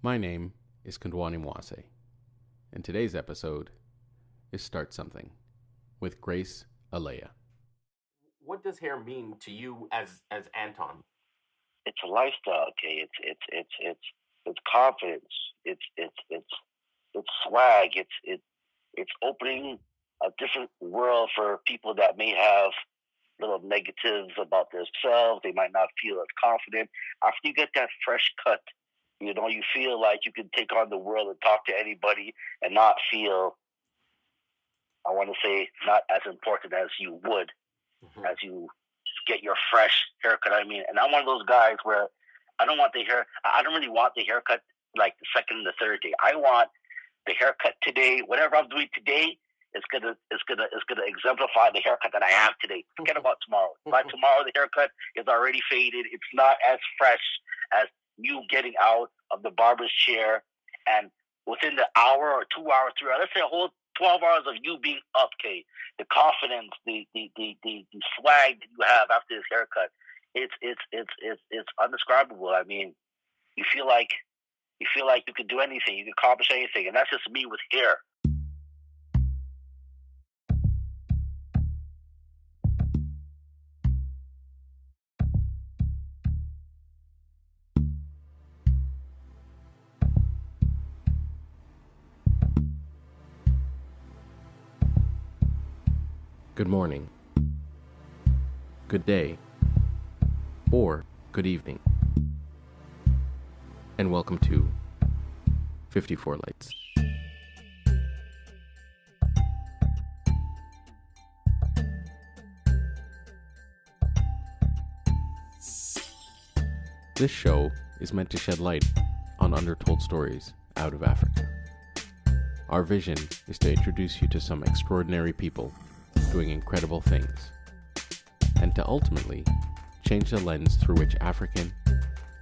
My name is Kundwani Mwase, and today's episode is Start Something with Grace Eleyae. What does hair mean to you as Anton? It's a lifestyle, okay? It's confidence. It's swag. It's opening a different world for people that may have little negatives about themselves. They might not feel as confident. After you get that fresh cut, you feel like you can take on the world and talk to anybody and not feel, I want to say, not as important as you would as you get your fresh haircut. And I'm one of those guys where I don't really want the haircut like the second and the third day. I want the haircut today. Whatever I'm doing today is gonna exemplify the haircut that I have today. Forget about tomorrow. By tomorrow, the haircut is already faded. It's not as fresh as you getting out of the barber's chair, and within the hour or 2 hours, 3 hours, let's say a whole 12 hours of you being up, okay, the confidence, the swag that you have after this haircut, it's undescribable. I mean, you feel like you could do anything, you can accomplish anything, and that's just me with hair. Good morning, good day, or good evening, and welcome to 54 Lights. This show is meant to shed light on undertold stories out of Africa. Our vision is to introduce you to some extraordinary people doing incredible things, and to ultimately change the lens through which African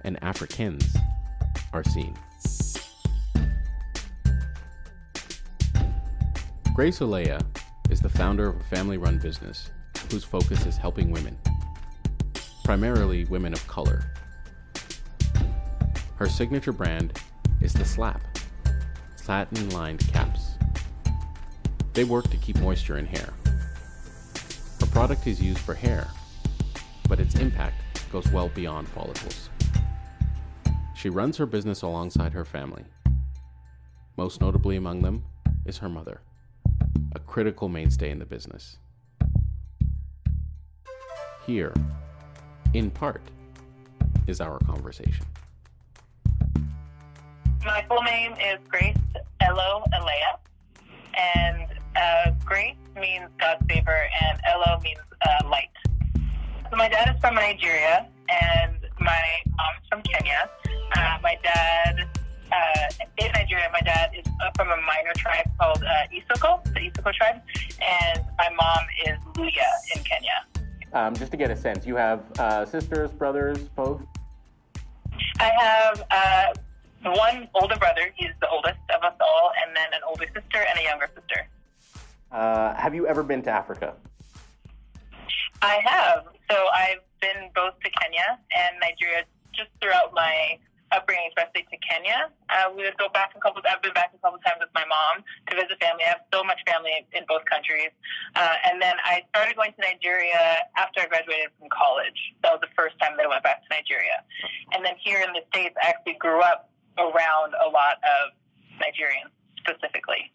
and Africans are seen. Grace Eleyae is the founder of a family-run business whose focus is helping women, primarily women of color. Her signature brand is the Slap, satin-lined caps. They work to keep moisture in hair. Her product is used for hair, but its impact goes well beyond follicles. She runs her business alongside her family. Most notably among them is her mother, a critical mainstay in the business. Here, in part, is our conversation. My full name is Grace Eleyae, and Grace means God's favor, and Elo means light. So my dad is from Nigeria, and my mom's from Kenya. My dad in Nigeria, my dad is from a minor tribe called Isoko, the Isoko tribe, and my mom is Luya in Kenya. Just to get a sense, you have sisters, brothers, both? I have one older brother. He's the oldest of us all, and then an older sister and a younger sister. Have you ever been to Africa? I have. So I've been both to Kenya and Nigeria just throughout my upbringing, especially to Kenya. We would go back I've been back a couple times with my mom to visit family. I have so much family in both countries. And then I started going to Nigeria after I graduated from college. That was the first time that I went back to Nigeria. And then here in the States, I actually grew up around a lot of Nigerians specifically.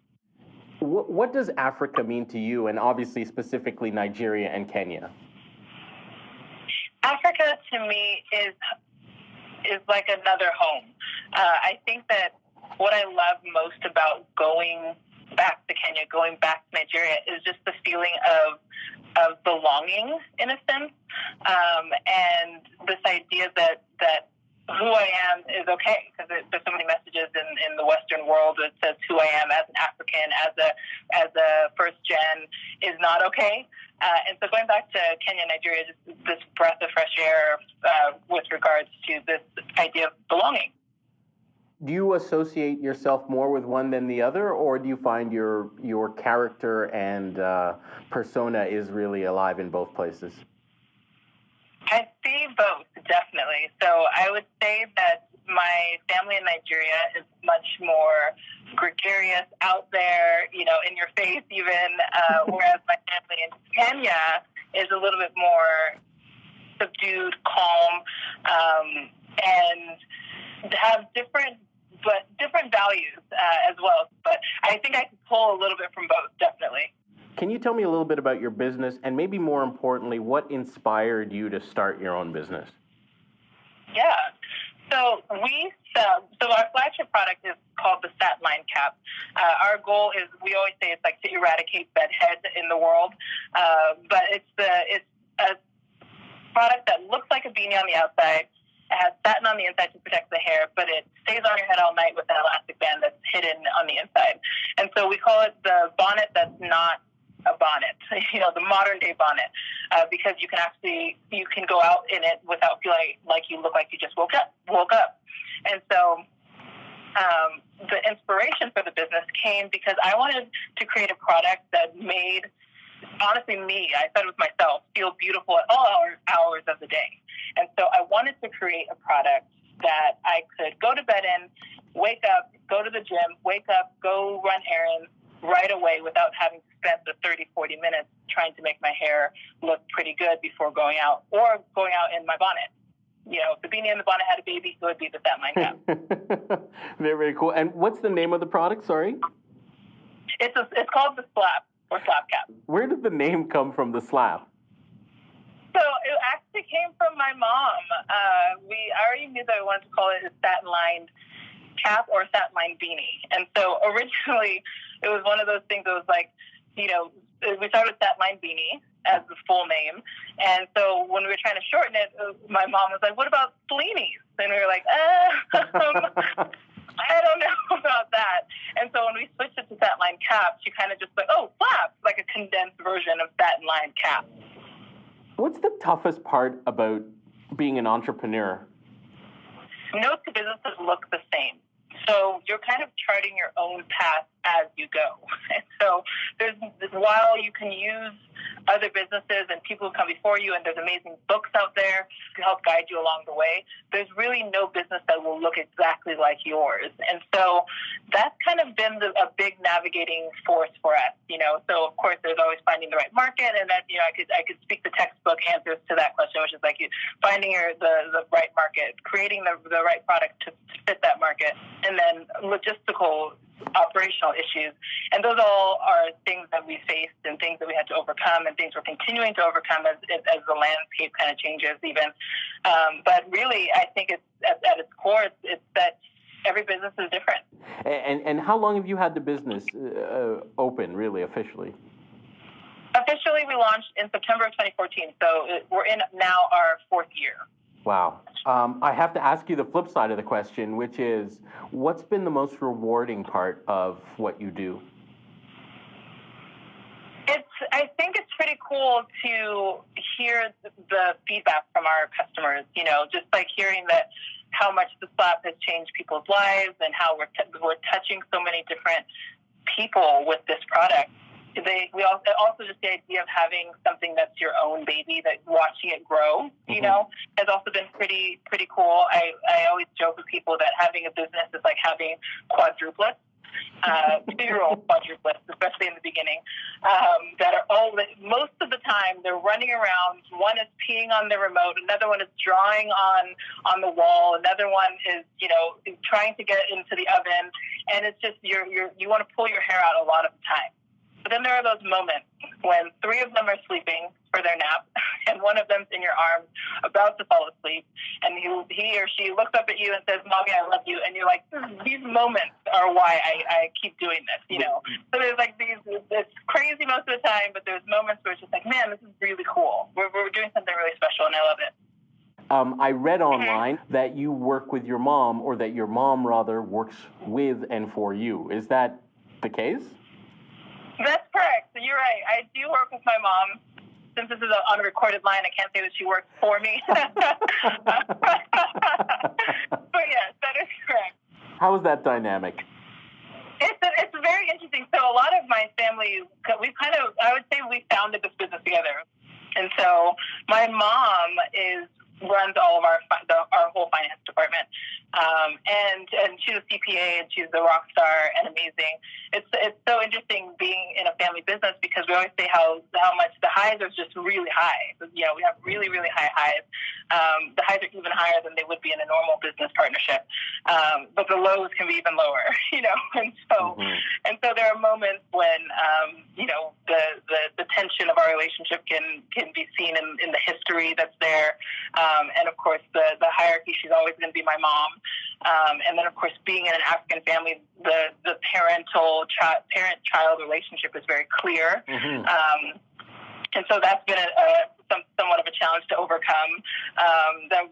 What does Africa mean to you, and obviously specifically Nigeria and Kenya? Africa to me is like another home. I think that what I love most about going back to Kenya, going back to Nigeria, is just the feeling of belonging in a sense, and this idea that who I am is okay, because there's so many messages in the Western world that says who I am as an African, as a first gen is not okay. And so going back to Kenya and Nigeria, just this breath of fresh air with regards to this idea of belonging. Do you associate yourself more with one than the other, or do you find your character and persona is really alive in both places? I see both, definitely. So I would say that my family in Nigeria is much more gregarious, out there, in your face even, whereas my family in Kenya is a little bit more subdued, calm, and have different values as well. But I think I could pull a little bit from both, definitely. Can you tell me a little bit about your business, and maybe more importantly, what inspired you to start your own business? Yeah. So our flagship product is called the Satin Line Cap. Our goal is, we always say it's like to eradicate bedhead in the world, but it's a product that looks like a beanie on the outside. It has satin on the inside to protect the hair, but it stays on your head all night with an elastic band that's hidden on the inside. And so we call it the bonnet that's not a bonnet, the modern day bonnet, because you can go out in it without feeling like you look like you just woke up. And so the inspiration for the business came because I wanted to create a product that made, honestly, I said it with myself, feel beautiful at all hours of the day. And so I wanted to create a product that I could go to bed in, wake up, go to the gym, wake up, go run errands right away without having to spend the 30, 40 minutes trying to make my hair look pretty good before going out, or going out in my bonnet. If the beanie and the bonnet had a baby, it would be the Satin Line Cap. Very, very cool. And what's the name of the product? Sorry? It's called the Slap, or Slap Cap. Where did the name come from, the Slap? So it actually came from my mom. I already knew that I wanted to call it a satin lined cap or satin lined beanie. And so originally it was one of those things that was like, we started with satin lined beanie as the full name. And so when we were trying to shorten it, my mom was like, what about Sleenies? And we were like, I don't know about that. And so when we switched it to satin lined cap, she kind of just like, Slap, like a condensed version of satin lined cap. What's the toughest part about being an entrepreneur? No two businesses look the same. So you're kind of charting your own path as you go. And so while you can use other businesses and people who come before you, and there's amazing books out there to help guide you along the way, there's really no business that will look exactly like yours. And so that's kind of been a big navigating force for us, So of course there's always finding the right market, and that, I could speak the textbook answers to that question, which is like finding the right market, creating the right product to fit that market, and then logistical operational issues. And those all are things that we faced and things that we had to overcome, and things we're continuing to overcome as the landscape kind of changes even. But really, I think it's at its core, it's that every business is different. And how long have you had the business open, really, officially? Officially, we launched in September of 2014, so we're in now our fourth year. Wow. I have to ask you the flip side of the question, which is, what's been the most rewarding part of what you do? I think it's pretty cool to hear the feedback from our customers, just like hearing that how much the Slap has changed people's lives and how we're touching so many different people with this product. We also just the idea of having something that's your own baby, that watching it grow, has also been pretty cool. I always joke with people that having a business is like having quadruplets, 2-year-old quadruplets, especially in the beginning, that are most of the time they're running around. One is peeing on the remote, another one is drawing on the wall, another one is trying to get into the oven, and it's just you want to pull your hair out a lot of the time. But then there are those moments when 3 of them are sleeping for their nap, and one of them's in your arms about to fall asleep, and he or she looks up at you and says, "Mommy, I love you," and you're like, these moments are why I keep doing this, So there's like it's crazy most of the time, but there's moments where it's just like, man, this is really cool. We're doing something really special, and I love it. I read online that you work with your mom, or that your mom, rather, works with and for you. Is that the case? That's correct. So you're right. I do work with my mom. Since this is on a recorded line, I can't say that she works for me. But yes, that is correct. How is that dynamic? It's very interesting. So a lot of my family, I would say we founded this business together. And so my mom is runs all of our whole finance department. And she's a CPA, and she's a rock star and amazing. It's so interesting being in a family business, because we always say how much the highs are just really high. We have really, really high highs. The highs are even higher than they would be in a normal business partnership. But the lows can be even lower, And so there are moments when the tension of our relationship can be seen in the history that's there. And of course, the hierarchy, she's always going to be my mom. And then, of course, being in an African family, the parent-child relationship is very clear. And so that's been somewhat of a challenge to overcome.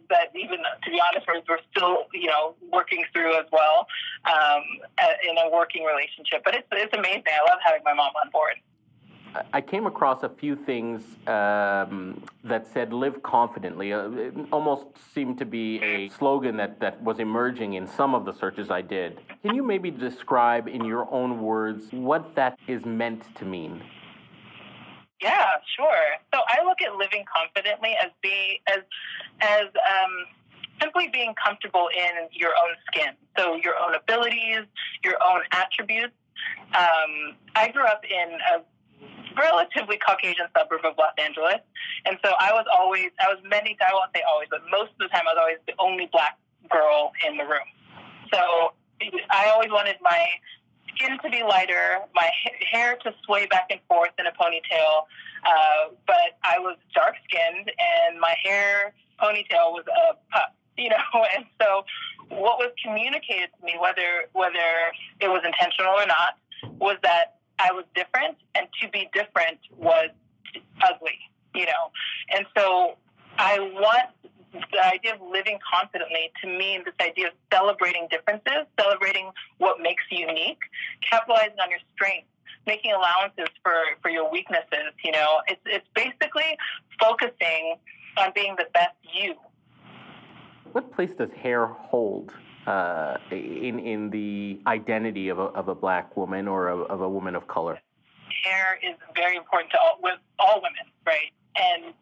That even, to be honest, we're still working through as well in a working relationship. But it's amazing. I love having my mom on board. I came across a few things that said "live confidently." It almost seemed to be a slogan that was emerging in some of the searches I did. Can you maybe describe in your own words what that is meant to mean? Yeah, sure. So I look at living confidently as simply being comfortable in your own skin. So your own abilities, your own attributes. I grew up in a relatively Caucasian suburb of Los Angeles. And so I won't say always, but most of the time I was always the only Black girl in the room. So I always wanted my skin to be lighter, my hair to sway back and forth in a ponytail, but I was dark-skinned and my hair ponytail was a puff, And so what was communicated to me, whether it was intentional or not, was that I was different, and to be different was ugly, And so I want the idea of living confidently to mean this idea of celebrating differences, celebrating what makes you unique, capitalizing on your strengths, making allowances for your weaknesses, It's basically focusing on being the best you. What place does hair hold in the identity of a Black woman or of a woman of color? Hair is very important to all women, right? And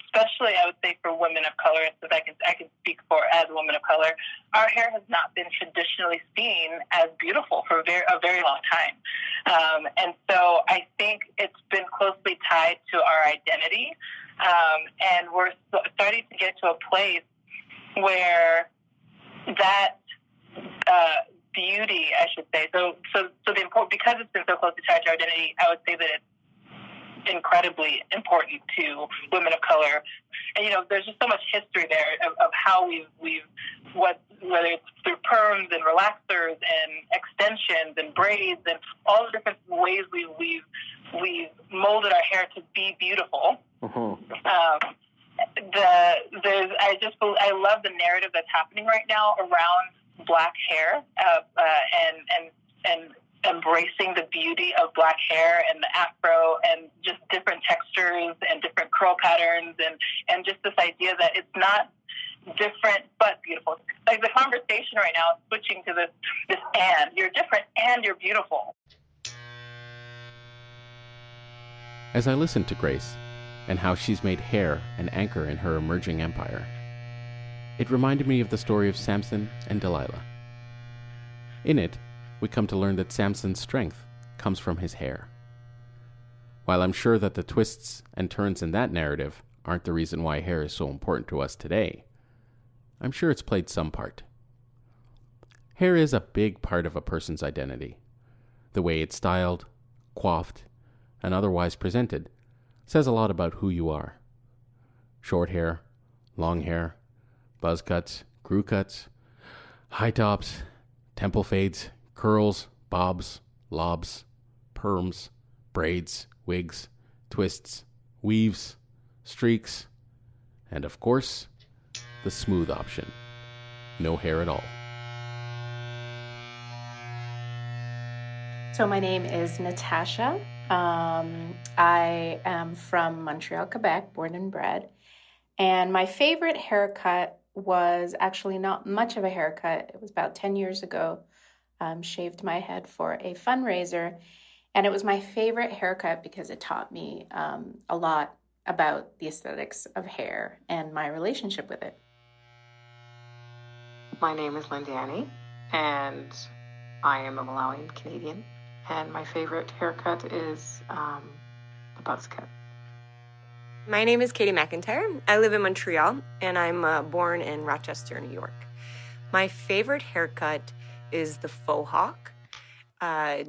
especially, I would say, for women of color, since I can speak for as a woman of color, our hair has not been traditionally seen as beautiful for a very long time. And so I think it's been closely tied to our identity. And we're starting to get to a place where that beauty, I should say. So because it's been so closely tied to our identity, I would say that it's incredibly important to women of color. And there's just so much history there of how whether it's through perms and relaxers and extensions and braids and all the different ways we've molded our hair to be beautiful. I love the narrative that's happening right now around Black hair, and embracing the beauty of Black hair and the afro and just different textures and different curl patterns and just this idea that it's not different but beautiful. Like the conversation right now is switching to this and. You're different and you're beautiful. As I listened to Grace and how she's made hair an anchor in her emerging empire, it reminded me of the story of Samson and Delilah. In it, we come to learn that Samson's strength comes from his hair. While I'm sure that the twists and turns in that narrative aren't the reason why hair is so important to us today, I'm sure it's played some part. Hair is a big part of a person's identity. The way it's styled, coiffed, and otherwise presented says a lot about who you are. Short hair, long hair, buzz cuts, crew cuts, high tops, temple fades, curls, bobs, lobs, perms, braids, wigs, twists, weaves, streaks, and of course, the smooth option. No hair at all. So my name is Natasha. I am from Montreal, Quebec, born and bred. And my favorite haircut was actually not much of a haircut. It was about 10 years ago. Shaved my head for a fundraiser. And it was my favorite haircut because it taught me a lot about the aesthetics of hair and my relationship with it. My name is Lindiani, and I am a Malawian Canadian, and my favorite haircut is a buzz cut. My name is Katie McIntyre. I live in Montreal, and I'm born in Rochester, New York. My favorite haircut is the faux hawk, a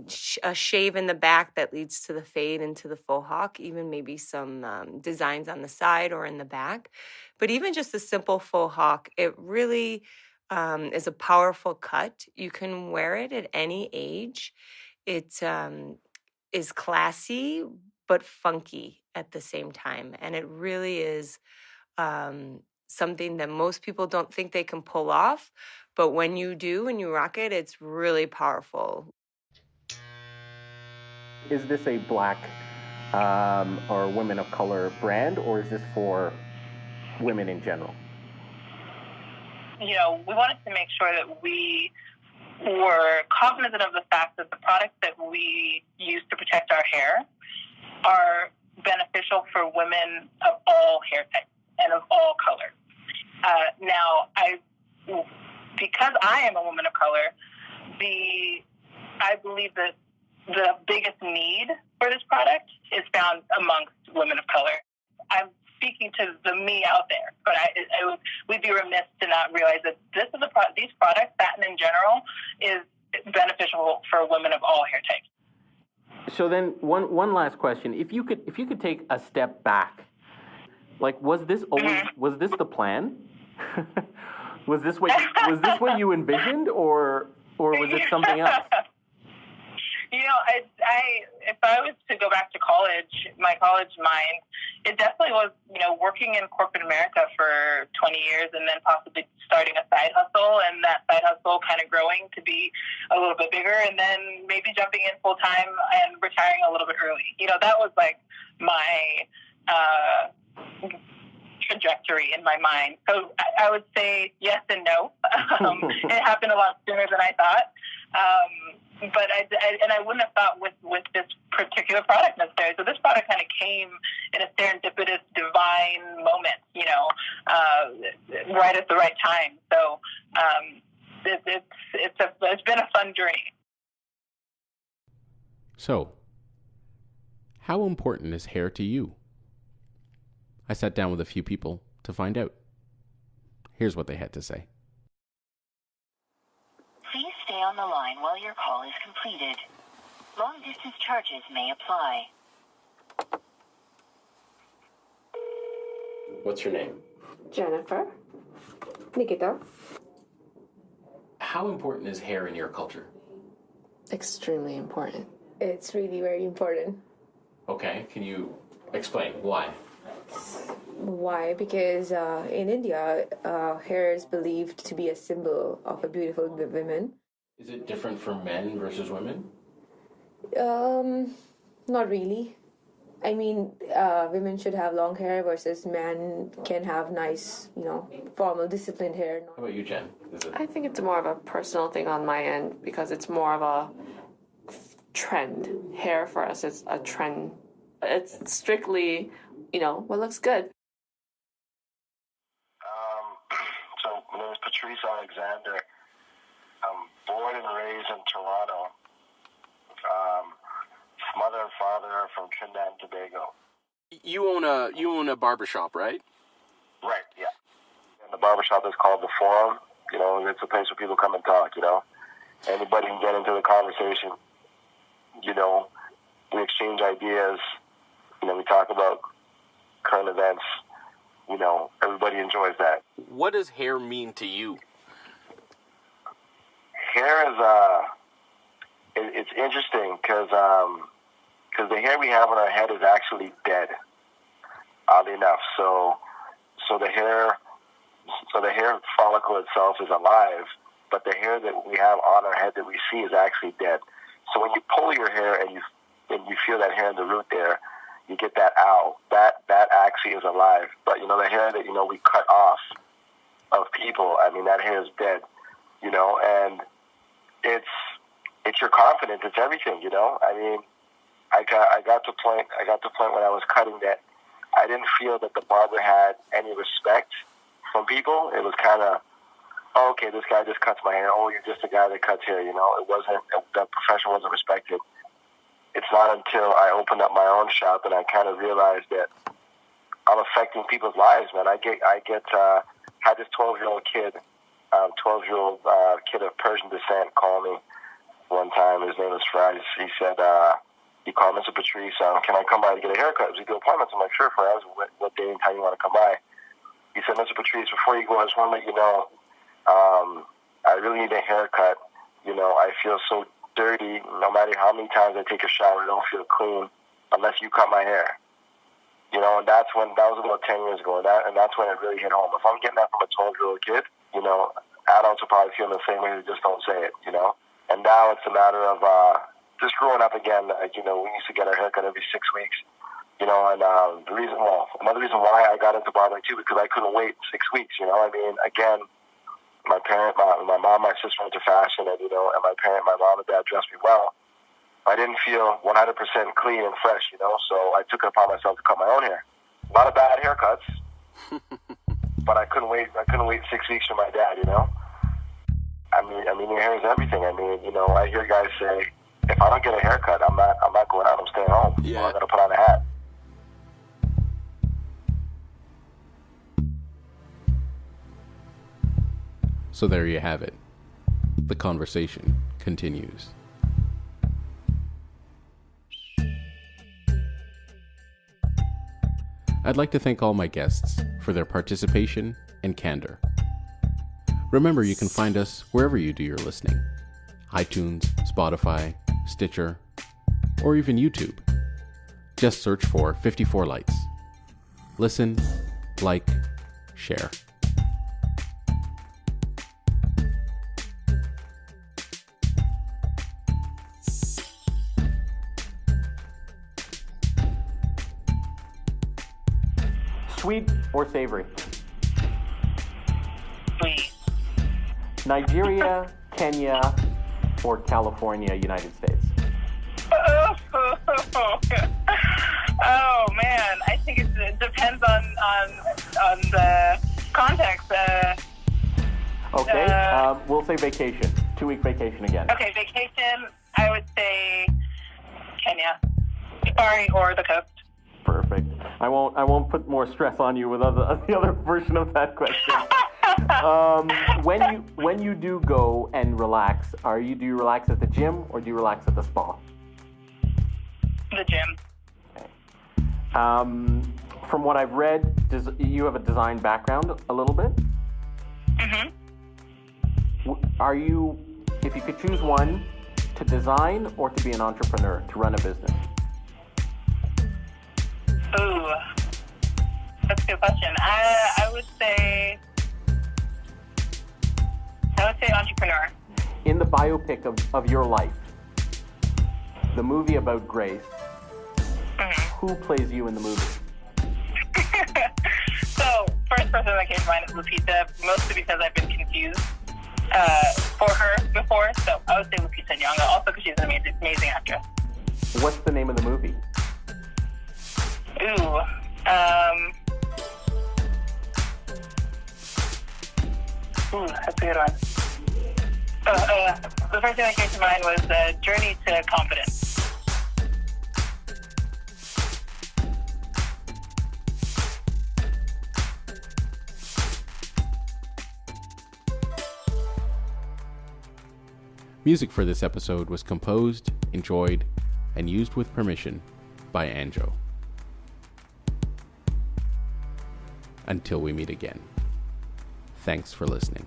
shave in the back that leads to the fade into the faux hawk, even maybe some designs on the side or in the back. But even just a simple faux hawk, it really is a powerful cut. You can wear it at any age. It is classy, but funky at the same time. And it really is something that most people don't think they can pull off. But when you do and you rock it, it's really powerful. Is this a black or women of color brand, or is this for women in general? We wanted to make sure that we were cognizant of the fact that the products that we use to protect our hair are beneficial for women of all hair types and of all colors. Because I am a woman of color, I believe that the biggest need for this product is found amongst women of color. I'm speaking to the me out there, but we'd be remiss to not realize that these products, satin in general, is beneficial for women of all hair types. So then, one last question: if you could take a step back, like was this the plan? was this what you envisioned, or was it something else? If I was to go back to college, my college mind, it definitely was, working in corporate America for 20 years and then possibly starting a side hustle, and that side hustle kind of growing to be a little bit bigger, and then maybe jumping in full time and retiring a little bit early. That was like my trajectory in my mind. So I would say yes and no. It happened a lot sooner than I thought. But I wouldn't have thought with this particular product necessarily. So this product kind of came in a serendipitous, divine moment, right at the right time. So it's been a fun journey. So, how important is hair to you? I sat down with a few people to find out. Here's what they had to say. Please stay on the line while your call is completed. Long-distance charges may apply. What's your name? Jennifer. Nikita. How important is hair in your culture? Extremely important. It's really very important. Okay, can you explain why? Why? Because in India, hair is believed to be a symbol of a beautiful woman. Is it different for men versus women? Not really. I mean, women should have long hair versus men can have nice, formal, disciplined hair. How about you, Jen? I think it's more of a personal thing on my end because it's more of a trend. Hair for us is a trend. It's strictly, what looks good. So my name is Patrice Alexander. I'm born and raised in Toronto. Mother and father are from Trinidad and Tobago. You own a barbershop, right? Right, yeah. And the barbershop is called The Forum. It's a place where people come and talk, Anybody can get into the conversation. We exchange ideas. We talk about current events. Everybody enjoys that. What does hair mean to you? Hair is, it's interesting because the hair we have on our head is actually dead, oddly enough. So the hair follicle itself is alive, but the hair that we have on our head that we see is actually dead. So when you pull your hair and you feel that hair in the root there, you get that ow. That actually is alive. But the hair that we cut off of people, that hair is dead. And it's your confidence. It's everything. I got to point when I was cutting that I didn't feel that the barber had any respect from people. It was kind of, oh, okay, this guy just cuts my hair. Oh, you're just a guy that cuts hair. The profession wasn't respected. It's not until I opened up my own shop and I kind of realized that I'm affecting people's lives, man. I had this 12-year-old kid, 12-year-old kid of Persian descent call me one time. His name was Fraz. He said, he called Mr. Patrice, can I come by to get a haircut? We do appointments. I'm like, sure, Fraz. What day and time you want to come by? He said, Mr. Patrice, before you go, I just want to let you know, I really need a haircut. I feel so dirty. No matter how many times I take a shower, I don't feel clean unless you cut my hair. And that was about 10 years ago, and that's when it really hit home. If I'm getting that from a 12-year-old kid, adults will probably feel the same way. They just don't say it, And now it's a matter of just growing up again. We used to get our haircut every 6 weeks, and another reason why I got into barbering too, because I couldn't wait 6 weeks. Again, my mom, my sister went to fashion, and my mom and dad dressed me well. I didn't feel 100% clean and fresh, so I took it upon myself to cut my own hair. A lot of bad haircuts, but I couldn't wait 6 weeks for my dad, your hair is everything. I hear guys say, if I don't get a haircut, I'm not going out, I'm staying home. Yeah. Or I'm going to put on a hat. So there you have it. The conversation continues. I'd like to thank all my guests for their participation and candor. Remember, you can find us wherever you do your listening: iTunes, Spotify, Stitcher, or even YouTube. Just search for 54 Lights. Listen, like, share. Sweet or savory? Sweet. Nigeria, Kenya, or California, United States? Oh man, I think it depends on the context. Okay, we'll say vacation. 2-week vacation again. Okay, vacation. I would say Kenya, Safari, or the coast. Perfect. I won't put more stress on you with the other version of that question. When you do go and relax, do you relax at the gym or do you relax at the spa? The gym. Okay. From what I've read, you have a design background a little bit? Mm-hmm. If you could choose one, to design or to be an entrepreneur, to run a business? Ooh, that's a good question. I would say entrepreneur. In the biopic of your life, the movie about Grace, who plays you in the movie? So, first person that came to mind is Lupita, mostly because I've been confused for her before. So I would say Lupita Nyong'o, also because she's an amazing actress. What's the name of the movie? Ooh, that's a good one. The first thing that came to mind was Journey to Confidence. Music for this episode was composed, enjoyed, and used with permission by Anjo. Until we meet again, thanks for listening.